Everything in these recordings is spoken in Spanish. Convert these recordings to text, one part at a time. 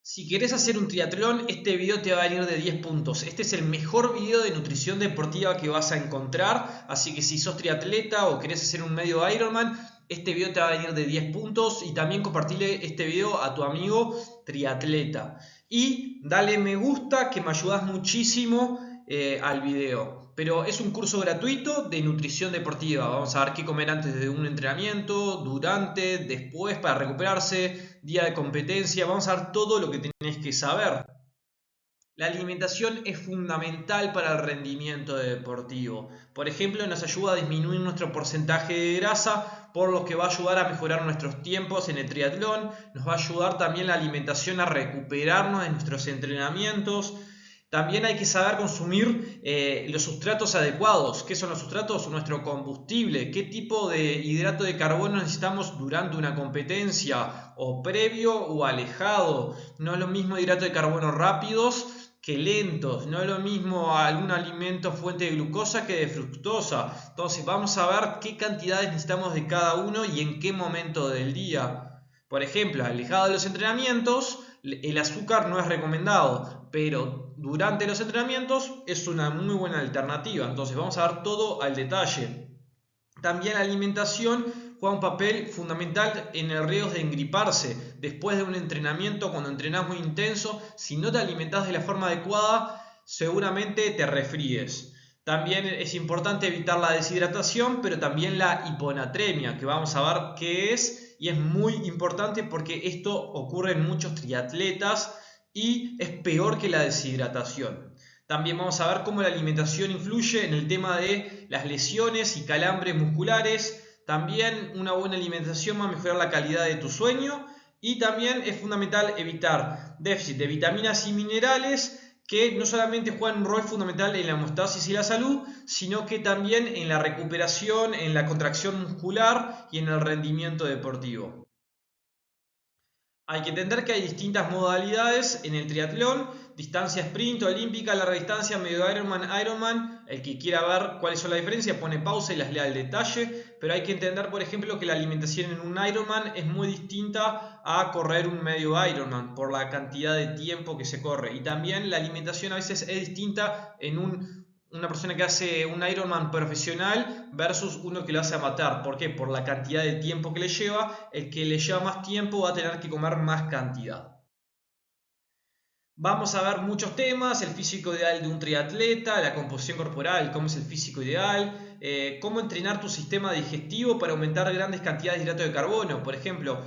Si querés hacer un triatlón, este video te va a venir de 10 puntos. Este es el mejor video de nutrición deportiva que vas a encontrar. Así que si sos triatleta o querés hacer un medio Ironman, este video te va a venir de 10 puntos. Y también compartile este video a tu amigo triatleta. Y dale me gusta, que me ayudas muchísimo al video. Pero es un curso gratuito de nutrición deportiva. Vamos a ver qué comer antes de un entrenamiento, durante, después para recuperarse, día de competencia. Vamos a ver todo lo que tenés que saber. La alimentación es fundamental para el rendimiento deportivo. Por ejemplo, nos ayuda a disminuir nuestro porcentaje de grasa, por lo que va a ayudar a mejorar nuestros tiempos en el triatlón. Nos va a ayudar también la alimentación a recuperarnos de nuestros entrenamientos. También hay que saber consumir los sustratos adecuados. ¿Qué son los sustratos? Nuestro combustible. ¿Qué tipo de hidrato de carbono necesitamos durante una competencia? ¿O previo o alejado? No es lo mismo hidrato de carbono rápidos que lentos. No es lo mismo algún alimento fuente de glucosa que de fructosa. Entonces vamos a ver qué cantidades necesitamos de cada uno y en qué momento del día. Por ejemplo, alejado de los entrenamientos, el azúcar no es recomendado, pero durante los entrenamientos es una muy buena alternativa. Entonces vamos a ver todo al detalle. También la alimentación juega un papel fundamental en el riesgo de engriparse. Después de un entrenamiento, cuando entrenás muy intenso, si no te alimentás de la forma adecuada, seguramente te resfríes. También es importante evitar la deshidratación, pero también la hiponatremia, que vamos a ver qué es, y es muy importante porque esto ocurre en muchos triatletas y es peor que la deshidratación. También vamos a ver cómo la alimentación influye en el tema de las lesiones y calambres musculares. También una buena alimentación va a mejorar la calidad de tu sueño, y también es fundamental evitar déficit de vitaminas y minerales, que no solamente juegan un rol fundamental en la homeostasis y la salud, sino que también en la recuperación, en la contracción muscular y en el rendimiento deportivo. Hay que entender que hay distintas modalidades en el triatlón: distancia sprint, olímpica, larga distancia, medio Ironman. El que quiera ver cuáles son las diferencias pone pausa y las lea al detalle, pero hay que entender, por ejemplo, que la alimentación en un Ironman es muy distinta a correr un medio Ironman por la cantidad de tiempo que se corre, y también la alimentación a veces es distinta en una persona que hace un Ironman profesional versus uno que lo hace amateur. ¿Por qué? Por la cantidad de tiempo que le lleva. El que le lleva más tiempo va a tener que comer más cantidad. Vamos a ver muchos temas: el físico ideal de un triatleta, la composición corporal, cómo es el físico ideal, cómo entrenar tu sistema digestivo para aumentar grandes cantidades de hidrato de carbono. Por ejemplo,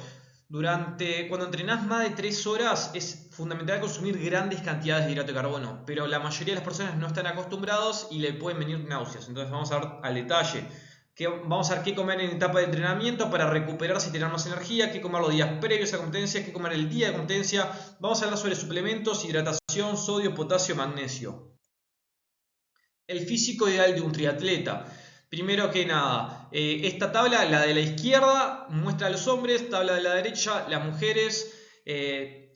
cuando entrenás más de 3 horas es fundamental consumir grandes cantidades de hidrato de carbono, pero la mayoría de las personas no están acostumbrados y le pueden venir náuseas. Entonces vamos a ver al detalle. Vamos a ver qué comer en etapa de entrenamiento para recuperarse y tener más energía, qué comer los días previos a la competencia, qué comer el día de competencia. Vamos a hablar sobre suplementos, hidratación, sodio, potasio, magnesio. El físico ideal de un triatleta. Primero que nada, esta tabla, la de la izquierda, muestra a los hombres, tabla de la derecha, las mujeres.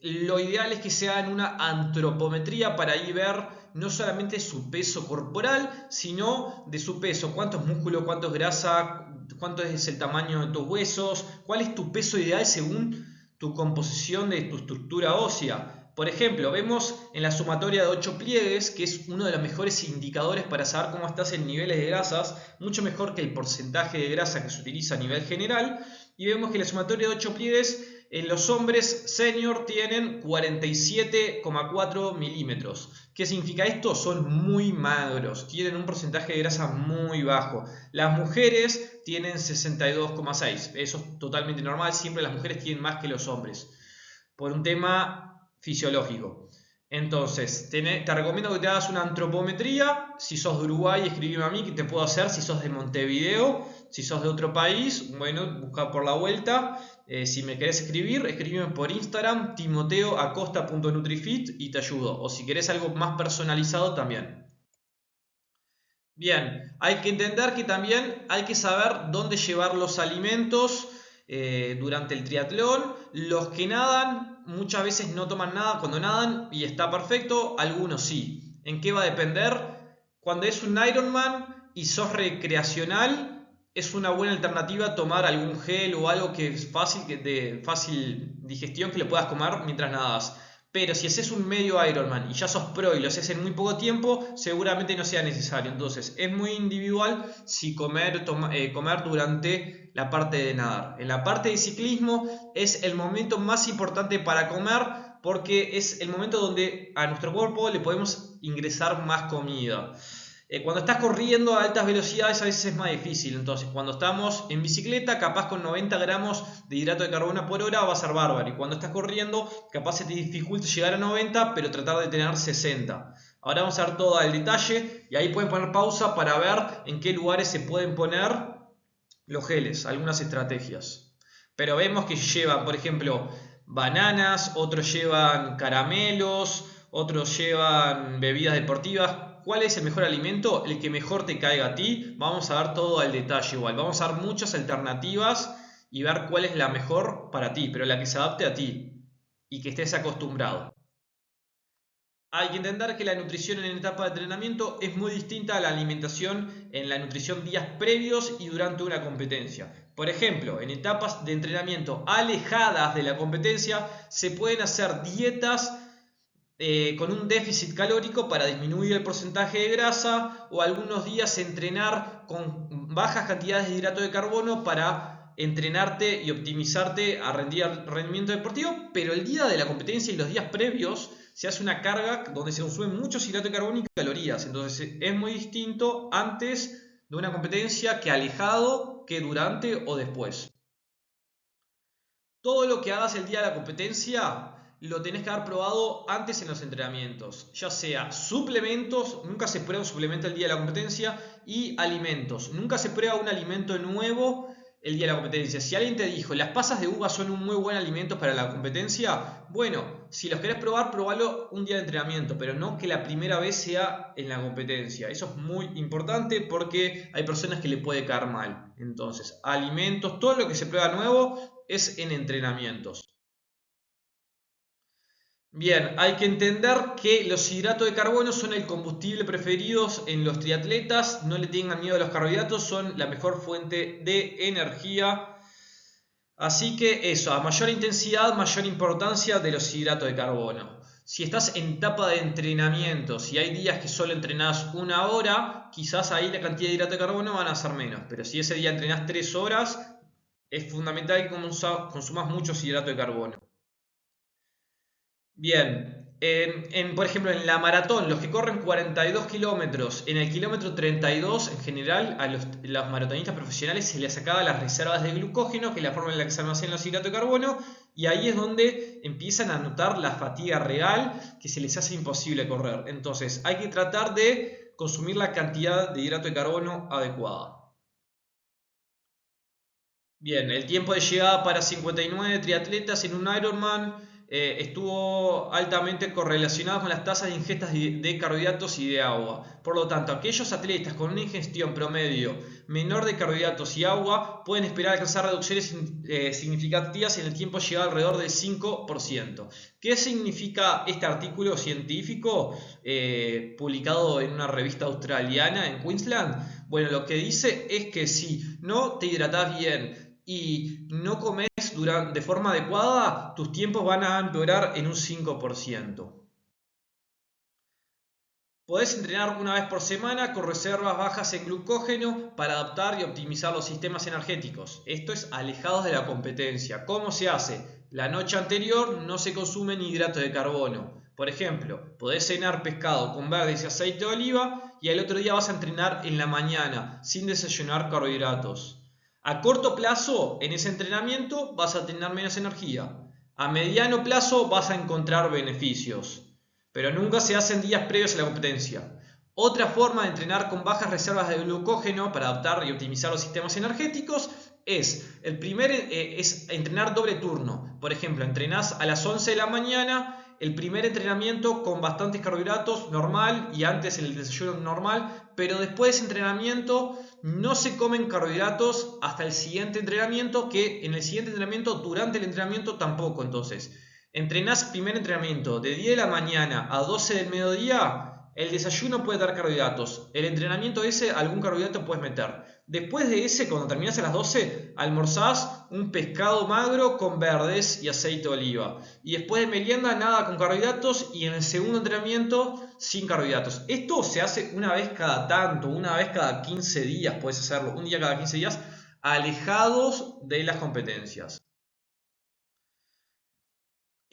Lo ideal es que se hagan una antropometría para ahí ver no solamente su peso corporal, sino de su peso: cuántos músculos, cuánto es grasa, cuánto es el tamaño de tus huesos, cuál es tu peso ideal según tu composición de tu estructura ósea. Por ejemplo, vemos en la sumatoria de 8 pliegues, que es uno de los mejores indicadores para saber cómo estás en niveles de grasas, mucho mejor que el porcentaje de grasa que se utiliza a nivel general, y vemos que la sumatoria de 8 pliegues en los hombres senior tienen 47,4 milímetros. ¿Qué significa esto? Son muy magros, tienen un porcentaje de grasa muy bajo. Las mujeres tienen 62,6. Eso es totalmente normal, siempre las mujeres tienen más que los hombres, por un tema fisiológico. Entonces, te recomiendo que te hagas una antropometría. Si sos de Uruguay, escribime a mí que te puedo hacer. Si sos de Montevideo, si sos de otro país, bueno, busca por la vuelta. Si me querés escribir, escríbeme por Instagram, timoteoacosta.nutrifit, y te ayudo. O si querés algo más personalizado también. Bien, hay que entender que también hay que saber dónde llevar los alimentos durante el triatlón. Los que nadan muchas veces no toman nada cuando nadan y está perfecto, algunos sí. ¿En qué va a depender? Cuando es un Ironman y sos recreacional, es una buena alternativa tomar algún gel o algo que es de fácil digestión, que le puedas comer mientras nadas. Pero si haces un medio Ironman y ya sos pro y lo haces en muy poco tiempo, seguramente no sea necesario. Entonces es muy individual si comer durante la parte de nadar. En la parte de ciclismo es el momento más importante para comer porque es el momento donde a nuestro cuerpo le podemos ingresar más comida. Cuando estás corriendo a altas velocidades a veces es más difícil, entonces cuando estamos en bicicleta capaz con 90 gramos de hidrato de carbono por hora va a ser bárbaro, y cuando estás corriendo capaz se te dificulta llegar a 90 pero tratar de tener 60. Ahora vamos a ver todo el detalle y ahí pueden poner pausa para ver en qué lugares se pueden poner los geles, algunas estrategias. Pero vemos que llevan, por ejemplo, bananas, otros llevan caramelos, otros llevan bebidas deportivas. ¿Cuál es el mejor alimento? El que mejor te caiga a ti. Vamos a ver todo al detalle igual. Vamos a ver muchas alternativas y ver cuál es la mejor para ti, pero la que se adapte a ti y que estés acostumbrado. Hay que entender que la nutrición en etapa de entrenamiento es muy distinta a la alimentación en la nutrición días previos y durante una competencia. Por ejemplo, en etapas de entrenamiento alejadas de la competencia se pueden hacer dietas con un déficit calórico para disminuir el porcentaje de grasa, o algunos días entrenar con bajas cantidades de hidrato de carbono para entrenarte y optimizarte a rendir rendimiento deportivo, pero el día de la competencia y los días previos se hace una carga donde se consumen muchos hidratos de carbono y calorías. Entonces es muy distinto antes de una competencia que alejado que durante o después. Todo lo que hagas el día de la competencia lo tenés que haber probado antes en los entrenamientos, ya sea suplementos, nunca se prueba un suplemento el día de la competencia, y alimentos, nunca se prueba un alimento nuevo el día de la competencia. Si alguien te dijo las pasas de uva son un muy buen alimento para la competencia, bueno, si los querés probar, probalo un día de entrenamiento, pero no que la primera vez sea en la competencia. Eso es muy importante porque hay personas que le puede caer mal. Entonces, alimentos, todo lo que se prueba nuevo es en entrenamientos. Bien, hay que entender que los hidratos de carbono son el combustible preferido en los triatletas. No le tengan miedo a los carbohidratos, son la mejor fuente de energía. Así que eso, a mayor intensidad, mayor importancia de los hidratos de carbono. Si estás en etapa de entrenamiento, si hay días que solo entrenás 1 hora, quizás ahí la cantidad de hidrato de carbono van a ser menos. Pero si ese día entrenás 3 horas, es fundamental que consumas muchos hidratos de carbono. Bien, por ejemplo, en la maratón, los que corren 42 kilómetros, en el kilómetro 32, en general, a los maratonistas profesionales se les acaba las reservas de glucógeno, que es la forma en la que se almacenan los hidratos de carbono, y ahí es donde empiezan a notar la fatiga real, que se les hace imposible correr. Entonces, hay que tratar de consumir la cantidad de hidrato de carbono adecuada. Bien, el tiempo de llegada para 59 triatletas en un Ironman estuvo altamente correlacionado con las tasas de ingestas de carbohidratos y de agua. Por lo tanto, aquellos atletas con una ingestión promedio menor de carbohidratos y agua pueden esperar alcanzar reducciones significativas en el tiempo de llegada alrededor del 5%. ¿Qué significa este artículo científico publicado en una revista australiana en Queensland? Bueno, lo que dice es que si no te hidratás bien y no comes de forma adecuada, tus tiempos van a empeorar en un 5%. Podés entrenar una vez por semana con reservas bajas en glucógeno para adaptar y optimizar los sistemas energéticos. Esto es alejados de la competencia. ¿Cómo se hace? La noche anterior no se consumen hidratos de carbono. Por ejemplo, podés cenar pescado con verdes y aceite de oliva y al otro día vas a entrenar en la mañana sin desayunar carbohidratos. A corto plazo, en ese entrenamiento vas a tener menos energía. A mediano plazo vas a encontrar beneficios, pero nunca se hacen días previos a la competencia. Otra forma de entrenar con bajas reservas de glucógeno para adaptar y optimizar los sistemas energéticos es entrenar doble turno. Por ejemplo, entrenás a las 11 de la mañana, el primer entrenamiento con bastantes carbohidratos normal y antes el desayuno normal, pero después de ese entrenamiento no se comen carbohidratos hasta el siguiente entrenamiento, que en el siguiente entrenamiento, durante el entrenamiento tampoco. Entonces, entrenás primer entrenamiento de 10 de la mañana a 12 del mediodía, el desayuno puede dar carbohidratos, el entrenamiento ese algún carbohidrato puedes meter. Después de ese, cuando terminás a las 12, almorzás un pescado magro con verdes y aceite de oliva. Y después de merienda, nada con carbohidratos. Y en el segundo entrenamiento, sin carbohidratos. Esto se hace una vez cada tanto, una vez cada 15 días puedes hacerlo. Un día cada 15 días, alejados de las competencias.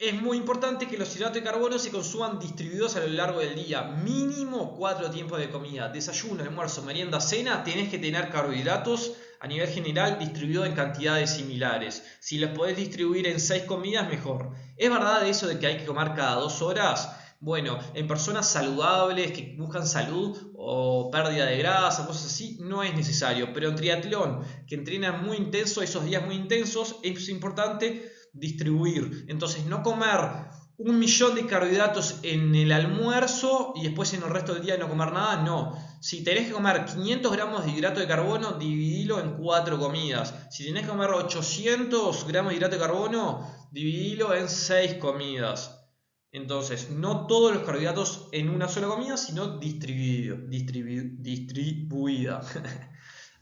Es muy importante que los hidratos de carbono se consuman distribuidos a lo largo del día. Mínimo 4 tiempos de comida. Desayuno, almuerzo, merienda, cena. Tenés que tener carbohidratos a nivel general distribuidos en cantidades similares. Si los podés distribuir en 6 comidas, mejor. ¿Es verdad eso de que hay que comer cada 2 horas? Bueno, en personas saludables que buscan salud o pérdida de grasa, cosas así, no es necesario. Pero en triatlón, que entrenan muy intenso, esos días muy intensos, es importante distribuir. Entonces, no comer 1.000.000 de carbohidratos en el almuerzo y después en el resto del día no comer nada, no. Si tenés que comer 500 gramos de hidrato de carbono, dividilo en 4 comidas. Si tenés que comer 800 gramos de hidrato de carbono, dividilo en 6 comidas. Entonces, no todos los carbohidratos en una sola comida, sino distribuida.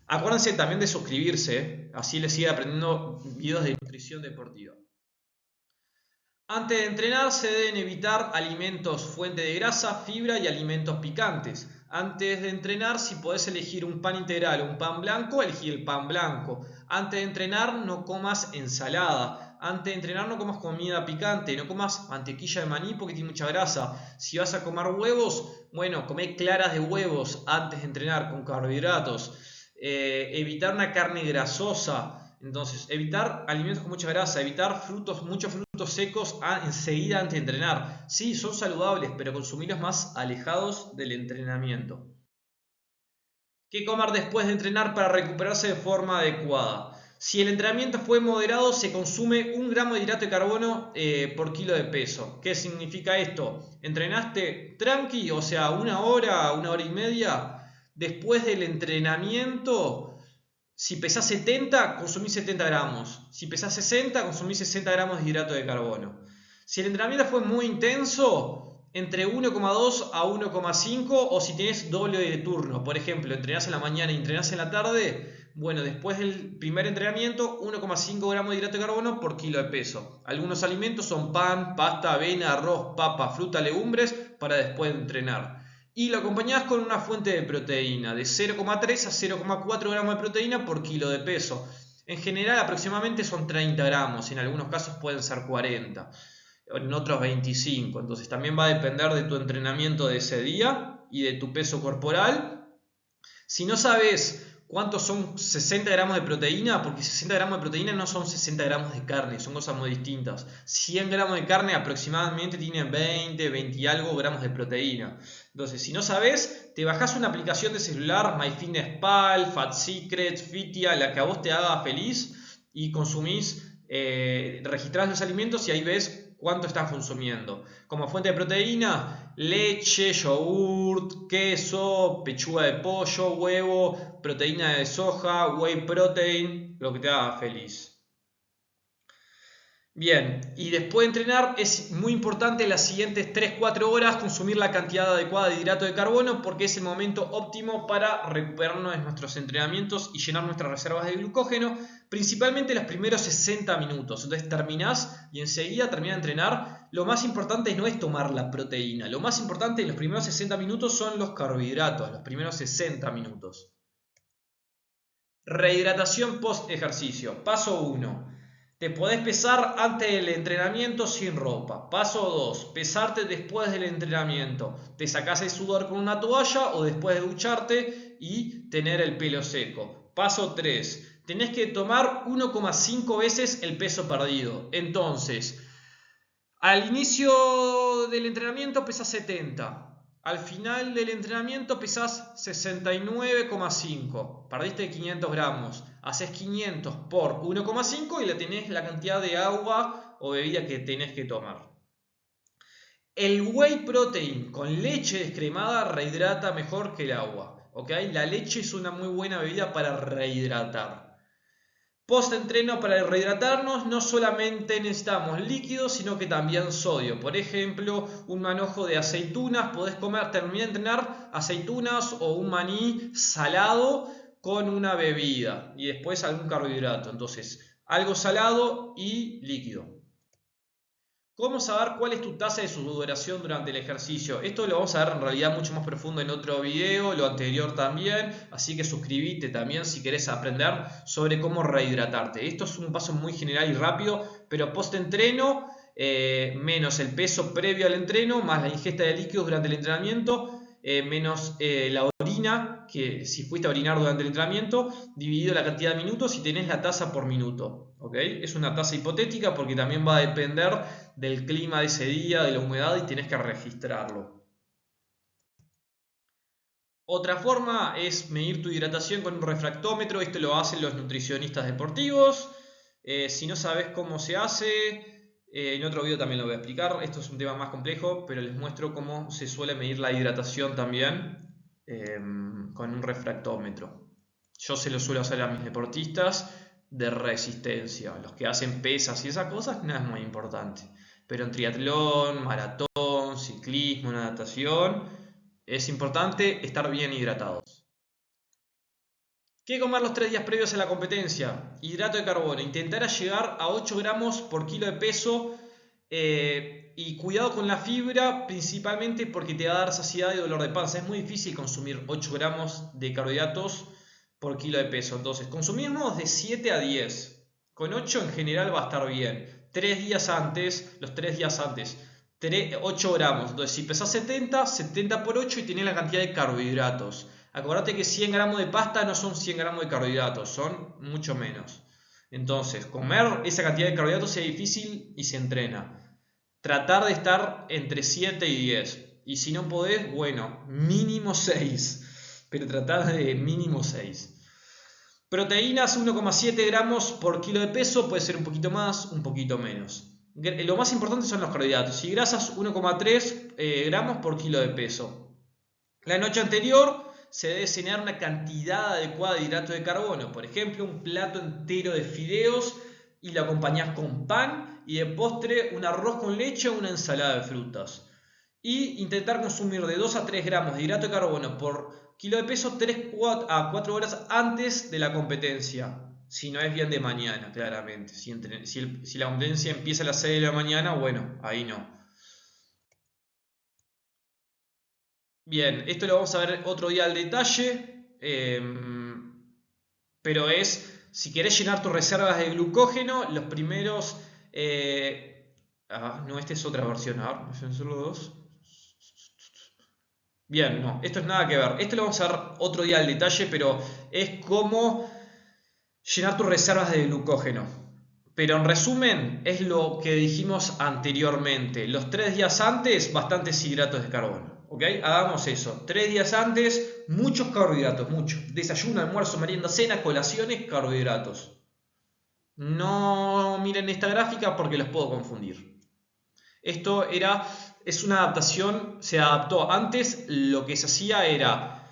Acuérdense también de suscribirse, así les sigue aprendiendo videos de nutrición deportiva. Antes de entrenar se deben evitar alimentos fuente de grasa, fibra y alimentos picantes. Antes de entrenar, si podés elegir un pan integral o un pan blanco, elegí el pan blanco. Antes de entrenar, no comas ensalada. Antes de entrenar, no comas comida picante. No comas mantequilla de maní porque tiene mucha grasa. Si vas a comer huevos, bueno, comé claras de huevos antes de entrenar con carbohidratos. Evitar una carne grasosa. Entonces, evitar alimentos con mucha grasa, evitar muchos frutos secos enseguida antes de entrenar. Sí, son saludables, pero consumirlos más alejados del entrenamiento. ¿Qué comer después de entrenar para recuperarse de forma adecuada? Si el entrenamiento fue moderado, se consume 1 gramo de hidrato de carbono por kilo de peso. ¿Qué significa esto? ¿Entrenaste tranqui, o sea, 1 hora, 1 hora y media? Después del entrenamiento, si pesás 70, consumís 70 gramos. Si pesás 60, consumís 60 gramos de hidrato de carbono. Si el entrenamiento fue muy intenso, entre 1,2 a 1,5, o si tenés doble de turno. Por ejemplo, entrenás en la mañana y entrenás en la tarde, bueno, después del primer entrenamiento, 1,5 gramos de hidrato de carbono por kilo de peso. Algunos alimentos son pan, pasta, avena, arroz, papa, fruta, legumbres para después de entrenar. Y lo acompañás con una fuente de proteína de 0,3 a 0,4 gramos de proteína por kilo de peso. En general aproximadamente son 30 gramos, en algunos casos pueden ser 40, en otros 25. Entonces también va a depender de tu entrenamiento de ese día y de tu peso corporal. Si no sabes cuántos son 60 gramos de proteína, porque 60 gramos de proteína no son 60 gramos de carne, son cosas muy distintas. 100 gramos de carne aproximadamente tienen 20 y algo gramos de proteína. Entonces, si no sabes, te bajás una aplicación de celular, MyFitnessPal, Fat Secret, Fitia, la que a vos te haga feliz, y consumís, registrás los alimentos y ahí ves cuánto estás consumiendo. Como fuente de proteína, leche, yogurt, queso, pechuga de pollo, huevo, proteína de soja, whey protein, lo que te haga feliz. Bien, y después de entrenar es muy importante las siguientes 3-4 horas consumir la cantidad adecuada de hidrato de carbono, porque es el momento óptimo para recuperarnos de nuestros entrenamientos y llenar nuestras reservas de glucógeno, principalmente los primeros 60 minutos. Entonces terminás y enseguida terminás de entrenar. Lo más importante no es tomar la proteína, lo más importante en los primeros 60 minutos son los carbohidratos, los primeros 60 minutos. Rehidratación post ejercicio. Paso 1. Te podés pesar antes del entrenamiento sin ropa. Paso 2. Pesarte después del entrenamiento. Te sacás el sudor con una toalla o después de ducharte y tener el pelo seco. Paso 3. Tenés que tomar 1,5 veces el peso perdido. Entonces, al inicio del entrenamiento pesas 70. Al final del entrenamiento pesás 69,5. Perdiste 500 gramos. Haces 500 por 1,5 y le tenés la cantidad de agua o bebida que tenés que tomar. El whey protein con leche descremada rehidrata mejor que el agua. ¿Okay? La leche es una muy buena bebida para rehidratar. Post-entreno, para rehidratarnos, no solamente necesitamos líquidos, sino que también sodio. Por ejemplo, un manojo de aceitunas. Podés comer, terminar de entrenar, aceitunas o un maní salado con una bebida y después algún carbohidrato. Entonces, algo salado y líquido. ¿Cómo saber cuál es tu tasa de sudoración durante el ejercicio? Esto lo vamos a ver en realidad mucho más profundo en otro video, lo anterior también, así que suscríbete también si querés aprender sobre cómo rehidratarte. Esto es un paso muy general y rápido, pero post-entreno, menos el peso previo al entreno, más la ingesta de líquidos durante el entrenamiento, menos la orina, que si fuiste a orinar durante el entrenamiento, dividido la cantidad de minutos y tenés la tasa por minuto. ¿Okay? Es una tasa hipotética porque también va a depender del clima de ese día, de la humedad y tenés que registrarlo. Otra forma es medir tu hidratación con un refractómetro. Esto lo hacen los nutricionistas deportivos. Si no sabes cómo se hace, en otro video también lo voy a explicar. Esto es un tema más complejo, pero les muestro cómo se suele medir la hidratación también con un refractómetro. Yo se lo suelo hacer a mis deportistas de resistencia. Los que hacen pesas y esas cosas no es muy importante. Pero en triatlón, maratón, ciclismo, natación, es importante estar bien hidratados. ¿Qué comer los 3 días previos a la competencia? Hidrato de carbono. Intentar llegar a 8 gramos por kilo de peso y cuidado con la fibra, principalmente porque te va a dar saciedad y dolor de panza. Es muy difícil consumir 8 gramos de carbohidratos por kilo de peso. Entonces, consumimos de 7 a 10. Con 8 en general va a estar bien. 3 días antes, los 3 días antes, 8 gramos. Entonces, si pesas 70, 70 por 8 y tenés la cantidad de carbohidratos. Acordate que 100 gramos de pasta no son 100 gramos de carbohidratos, son mucho menos. Entonces, comer esa cantidad de carbohidratos es difícil y se entrena. Tratar de estar entre 7 y 10. Y si no podés, bueno, mínimo 6. Pero tratar de mínimo 6. Proteínas 1,7 gramos por kilo de peso, puede ser un poquito más, un poquito menos. Lo más importante son los carbohidratos. Y grasas 1,3 gramos por kilo de peso. La noche anterior se debe cenar una cantidad adecuada de hidratos de carbono. Por ejemplo, un plato entero de fideos y lo acompañás con pan y de postre un arroz con leche o una ensalada de frutas. Y intentar consumir de 2 a 3 gramos de hidrato de carbono por kilo de peso 3 a 4 horas antes de la competencia. Si no es bien de mañana, claramente. Si la competencia empieza a las 6 de la mañana, bueno, ahí no. Bien, esto lo vamos a ver otro día al detalle, pero es, si querés llenar tus reservas de glucógeno, los primeros... no, esta es otra versión, a ver, son solo dos. Bien, no, esto es nada que ver. Esto lo vamos a ver otro día al detalle, pero es cómo llenar tus reservas de glucógeno. Pero en resumen, es lo que dijimos anteriormente. Los 3 días antes, bastantes hidratos de carbono. ¿Ok? Hagamos eso. 3 días antes, muchos carbohidratos, muchos. Desayuno, almuerzo, merienda, cena, colaciones, carbohidratos. No miren esta gráfica porque los puedo confundir. Esto es una adaptación, se adaptó. Antes lo que se hacía era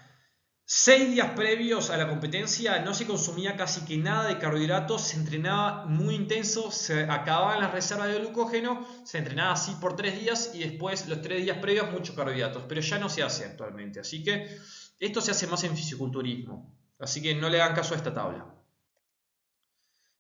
6 días previos a la competencia no se consumía casi que nada de carbohidratos, se entrenaba muy intenso, se acababan las reservas de glucógeno, se entrenaba así por 3 días y después los 3 días previos muchos carbohidratos, pero ya no se hace actualmente, así que esto se hace más en fisiculturismo, así que no le hagan caso a esta tabla.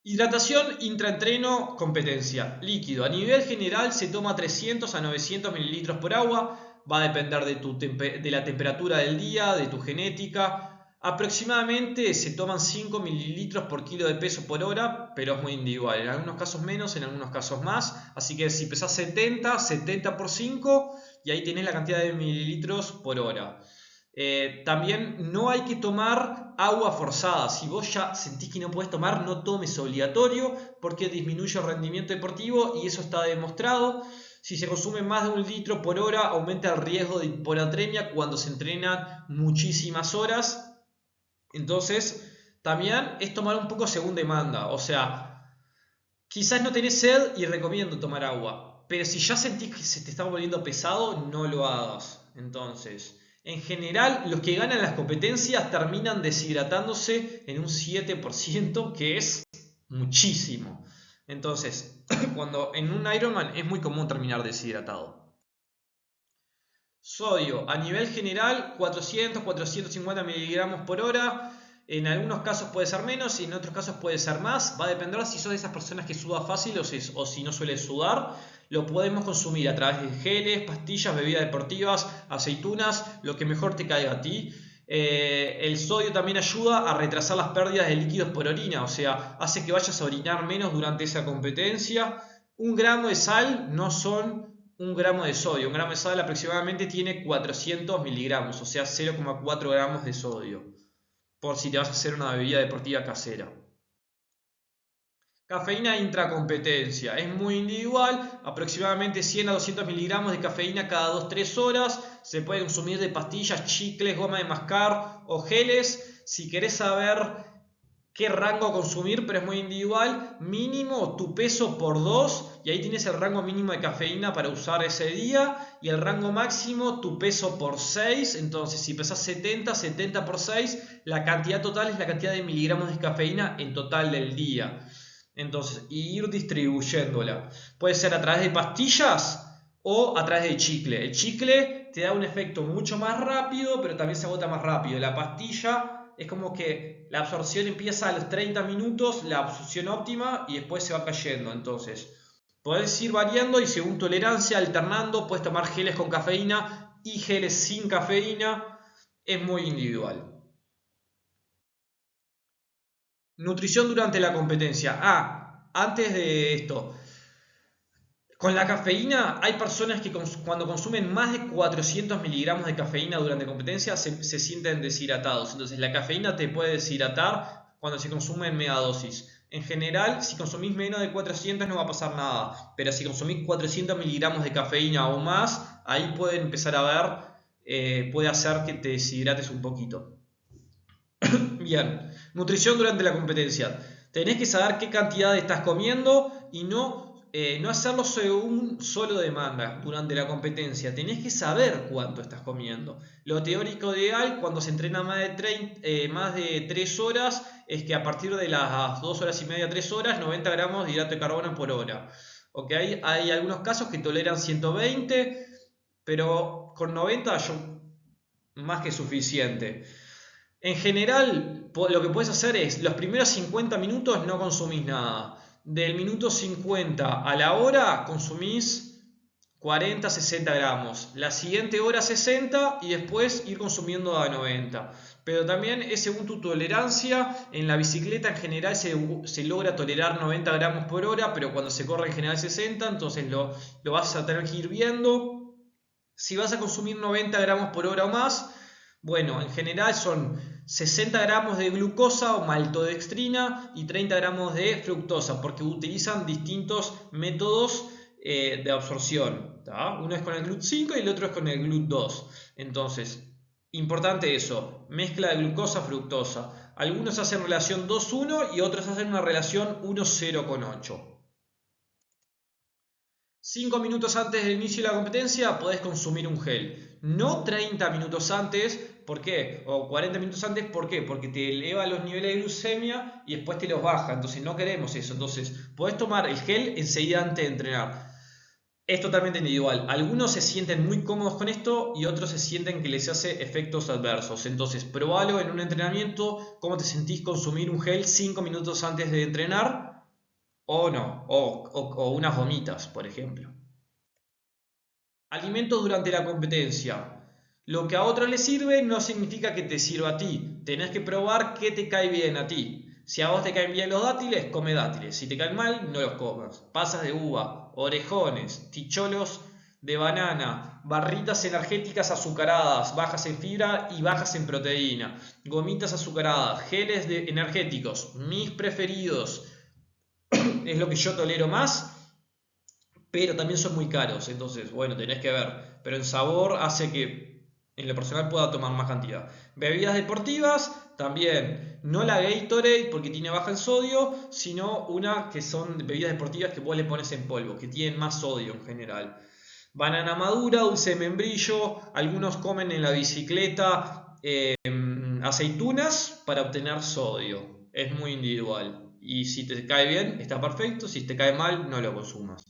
Hidratación intraentreno, competencia. Líquido. A nivel general se toma 300 a 900 mililitros por agua. Va a depender de la temperatura del día, de tu genética. Aproximadamente se toman 5 mililitros por kilo de peso por hora, pero es muy individual. En algunos casos menos, en algunos casos más. Así que si pesas 70, 70 por 5 y ahí tenés la cantidad de mililitros por hora. También no hay que tomar agua forzada. Si vos ya sentís que no podés tomar, no tomes obligatorio porque disminuye el rendimiento deportivo y eso está demostrado. Si se consume más de 1 litro por hora, aumenta el riesgo de hiponatremia cuando se entrenan muchísimas horas. Entonces, también es tomar un poco según demanda. O sea, quizás no tenés sed y recomiendo tomar agua, pero si ya sentís que se te está volviendo pesado, no lo hagas. Entonces, en general, los que ganan las competencias terminan deshidratándose en un 7%, que es muchísimo. Entonces, cuando en un Ironman es muy común terminar deshidratado. Sodio, a nivel general, 400-450 miligramos por hora. En algunos casos puede ser menos y en otros casos puede ser más. Va a depender si sos de esas personas que suda fácil o si no suele sudar. Lo podemos consumir a través de geles, pastillas, bebidas deportivas, aceitunas, lo que mejor te caiga a ti. El sodio también ayuda a retrasar las pérdidas de líquidos por orina, o sea, hace que vayas a orinar menos durante esa competencia. 1 gramo de sal no son 1 gramo de sodio. 1 gramo de sal aproximadamente tiene 400 miligramos, o sea, 0,4 gramos de sodio, por si te vas a hacer una bebida deportiva casera. Cafeína intracompetencia. Es muy individual, aproximadamente 100 a 200 miligramos de cafeína cada 2-3 horas. Se puede consumir de pastillas, chicles, goma de mascar o geles. Si querés saber qué rango consumir, pero es muy individual, mínimo tu peso por 2, y ahí tienes el rango mínimo de cafeína para usar ese día, y el rango máximo tu peso por 6. Entonces si pesas 70 por 6, la cantidad total es la cantidad de miligramos de cafeína en total del día. Entonces, ir distribuyéndola. Puede ser a través de pastillas o a través de chicle. El chicle te da un efecto mucho más rápido, pero también se agota más rápido. La pastilla es como que la absorción empieza a los 30 minutos, la absorción óptima, y después se va cayendo. Entonces, podés ir variando y según tolerancia, alternando. Puedes tomar geles con cafeína y geles sin cafeína. Es muy individual. Nutrición durante la competencia. Antes de esto, con la cafeína hay personas que cuando consumen más de 400 miligramos de cafeína durante competencia se sienten deshidratados. Entonces la cafeína te puede deshidratar cuando se consume en megadosis. En general, si consumís menos de 400 no va a pasar nada, pero si consumís 400 miligramos de cafeína o más, ahí pueden empezar a ver, puede hacer que te deshidrates un poquito. Bien, nutrición durante la competencia. Tenés que saber qué cantidad estás comiendo y no hacerlo según solo demanda durante la competencia. Tenés que saber cuánto estás comiendo. Lo teórico ideal cuando se entrena más de 3 horas es que a partir de las 2 horas y media, 3 horas, 90 gramos de hidrato de carbono por hora. ¿Okay? Hay algunos casos que toleran 120, pero con 90 más que suficiente. En general, lo que puedes hacer es, los primeros 50 minutos no consumís nada. Del minuto 50 a la hora consumís 40-60 gramos. La siguiente hora 60 y después ir consumiendo a 90. Pero también es según tu tolerancia. En la bicicleta en general se logra tolerar 90 gramos por hora, pero cuando se corre en general 60, entonces lo vas a tener que ir viendo. Si vas a consumir 90 gramos por hora o más, bueno, en general son 60 gramos de glucosa o maltodextrina y 30 gramos de fructosa, porque utilizan distintos métodos de absorción. ¿Tá? Uno es con el GLUT5 y el otro es con el GLUT2. Entonces, importante eso, mezcla de glucosa-fructosa. Algunos hacen relación 2:1 y otros hacen una relación 1:0,8. 5 minutos antes del inicio de la competencia podés consumir un gel. No 30 minutos antes, ¿por qué? O 40 minutos antes, ¿por qué? Porque te eleva los niveles de glucemia y después te los baja. Entonces no queremos eso. Entonces podés tomar el gel enseguida antes de entrenar. Es totalmente individual. Algunos se sienten muy cómodos con esto y otros se sienten que les hace efectos adversos. Entonces probalo en un entrenamiento. ¿Cómo te sentís consumir un gel 5 minutos antes de entrenar? O no, o unas gomitas, por ejemplo. Alimentos durante la competencia. Lo que a otro le sirve no significa que te sirva a ti. Tenés que probar qué te cae bien a ti. Si a vos te caen bien los dátiles, come dátiles. Si te caen mal, no los comas. Pasas de uva, orejones, ticholos de banana, barritas energéticas azucaradas, bajas en fibra y bajas en proteína, gomitas azucaradas, geles energéticos, mis preferidos. Es lo que yo tolero más, pero también son muy caros, entonces, bueno, tenés que ver. Pero en sabor hace que en lo personal pueda tomar más cantidad. Bebidas deportivas, también, no la Gatorade porque tiene baja en sodio, sino una que son bebidas deportivas que vos le pones en polvo, que tienen más sodio en general. Banana madura, dulce de membrillo, algunos comen en la bicicleta aceitunas para obtener sodio. Es muy individual. Y si te cae bien, está perfecto. Si te cae mal, no lo consumas.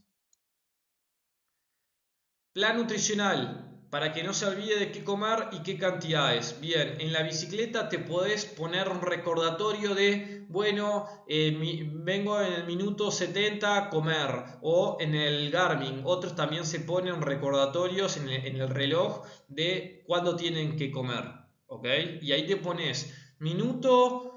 Plan nutricional para que no se olvide de qué comer y qué cantidades. Bien, en la bicicleta te podés poner un recordatorio de, bueno, vengo en el minuto 70 a comer, o en el Garmin. Otros también se ponen recordatorios en el reloj de cuándo tienen que comer, ¿ok? Y ahí te pones minuto...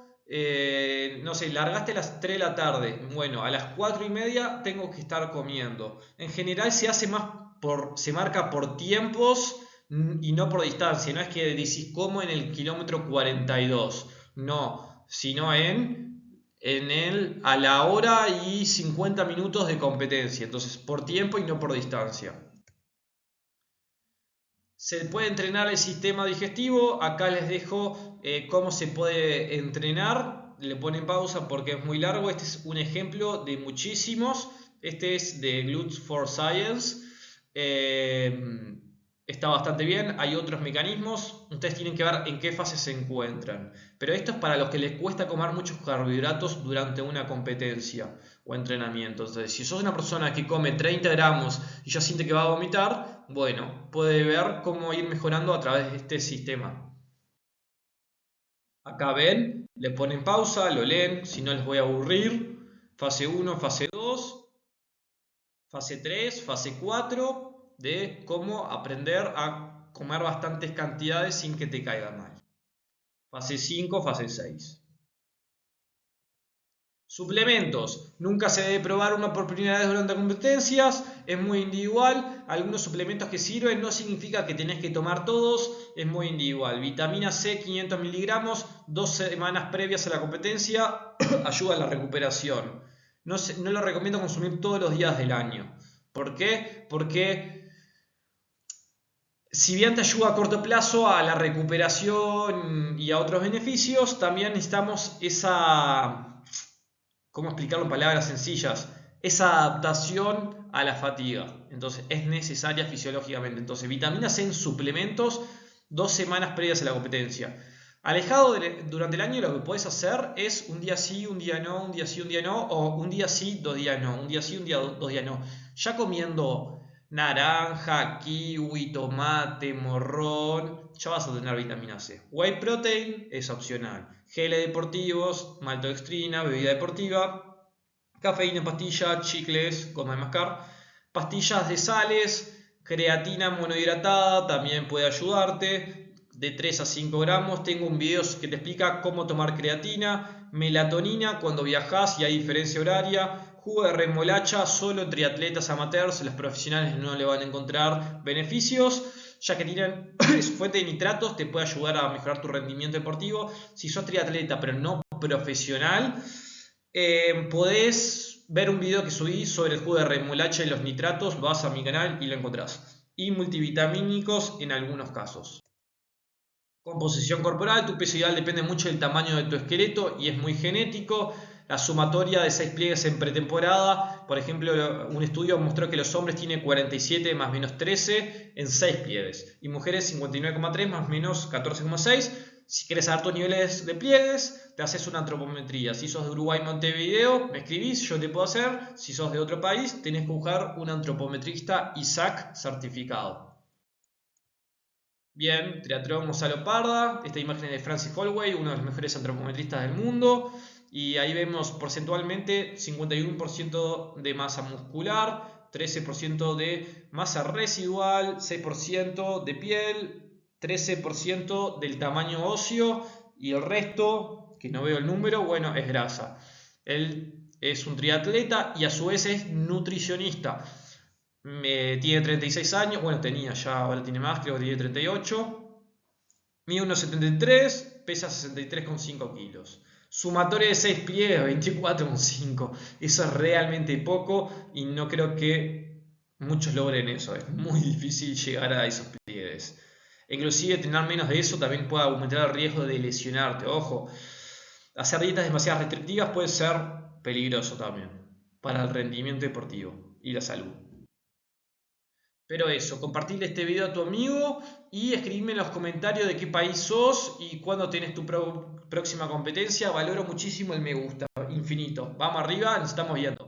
no sé, largaste a las 3 de la tarde. Bueno, a las 4 y media tengo que estar comiendo. En general se hace más se marca por tiempos y no por distancia. No es que decís como en el kilómetro 42. No, sino a la hora y 50 minutos de competencia. Entonces, por tiempo y no por distancia. Se puede entrenar el sistema digestivo. Acá les dejo cómo se puede entrenar. Le ponen pausa porque es muy largo. Este es un ejemplo de muchísimos. Este es de Glutes for Science. Está bastante bien. Hay otros mecanismos. Ustedes tienen que ver en qué fase se encuentran. Pero esto es para los que les cuesta comer muchos carbohidratos durante una competencia o entrenamiento. Entonces, si sos una persona que come 30 gramos y ya siente que va a vomitar, bueno, puede ver cómo ir mejorando a través de este sistema. Acá ven, le ponen pausa, lo leen, si no les voy a aburrir. Fase 1, fase 2, fase 3, fase 4, de cómo aprender a comer bastantes cantidades sin que te caiga mal. Fase 5, fase 6. Suplementos. Nunca se debe probar uno por primera vez durante competencias. Es muy individual. Algunos suplementos que sirven no significa que tenés que tomar todos. Es muy individual. Vitamina C 500 miligramos 2 semanas previas a la competencia ayuda a la recuperación. No lo recomiendo consumir todos los días del año. ¿Por qué? Porque si bien te ayuda a corto plazo a la recuperación y a otros beneficios, también necesitamos ¿cómo explicarlo en palabras sencillas? Esa adaptación a la fatiga. Entonces es necesaria fisiológicamente. Entonces vitamina C en suplementos 2 semanas previas a la competencia. Alejado durante el año lo que puedes hacer es un día sí, un día no, un día sí, un día no, o un día sí, 2 días no, un día sí, un día 2 días no. Ya comiendo naranja, kiwi, tomate, morrón, ya vas a tener vitamina C. Whey protein es opcional. Geles deportivos, maltodextrina, bebida deportiva, cafeína en pastilla, chicles, goma de mascar, pastillas de sales, creatina monohidratada también puede ayudarte. De 3 a 5 gramos. Tengo un video que te explica cómo tomar creatina, melatonina cuando viajas y hay diferencia horaria, jugo de remolacha solo en triatletas amateurs, los profesionales no le van a encontrar beneficios, ya que tienen fuente de nitratos, te puede ayudar a mejorar tu rendimiento deportivo. Si sos triatleta pero no profesional, podés ver un video que subí sobre el jugo de remolacha y los nitratos, vas a mi canal y lo encontrás. Y multivitamínicos en algunos casos. Composición corporal, tu peso ideal depende mucho del tamaño de tu esqueleto y es muy genético. La sumatoria de 6 pliegues en pretemporada, por ejemplo, un estudio mostró que los hombres tienen 47 más menos 13 en 6 pliegues y mujeres 59,3 más menos 14,6. Si quieres saber tus niveles de pliegues, te haces una antropometría. Si sos de Uruguay, Montevideo, me escribís, yo te puedo hacer. Si sos de otro país, tenés que buscar un antropometrista ISAC certificado. Bien, Triatlón Gonzalo Parda, esta imagen es de Francis Holloway, uno de los mejores antropometristas del mundo, y ahí vemos porcentualmente 51% de masa muscular, 13% de masa residual, 6% de piel, 13% del tamaño óseo y el resto, que no veo el número, bueno, es grasa. Él es un triatleta y a su vez es nutricionista. Tiene 36 años, bueno, tenía ya, ahora tiene más, creo que tiene 38. Mide 1,73, pesa 63,5 kilos. Sumatoria de 6 pliegues, 24,5. Eso es realmente poco y no creo que muchos logren eso. Es muy difícil llegar a esos pliegues. Inclusive tener menos de eso también puede aumentar el riesgo de lesionarte. Ojo, hacer dietas demasiado restrictivas puede ser peligroso también para el rendimiento deportivo y la salud. Pero eso, compartirle este video a tu amigo y escribirme en los comentarios de qué país sos y cuándo tenés tu próxima competencia. Valoro muchísimo el me gusta, infinito. Vamos arriba, nos estamos viendo.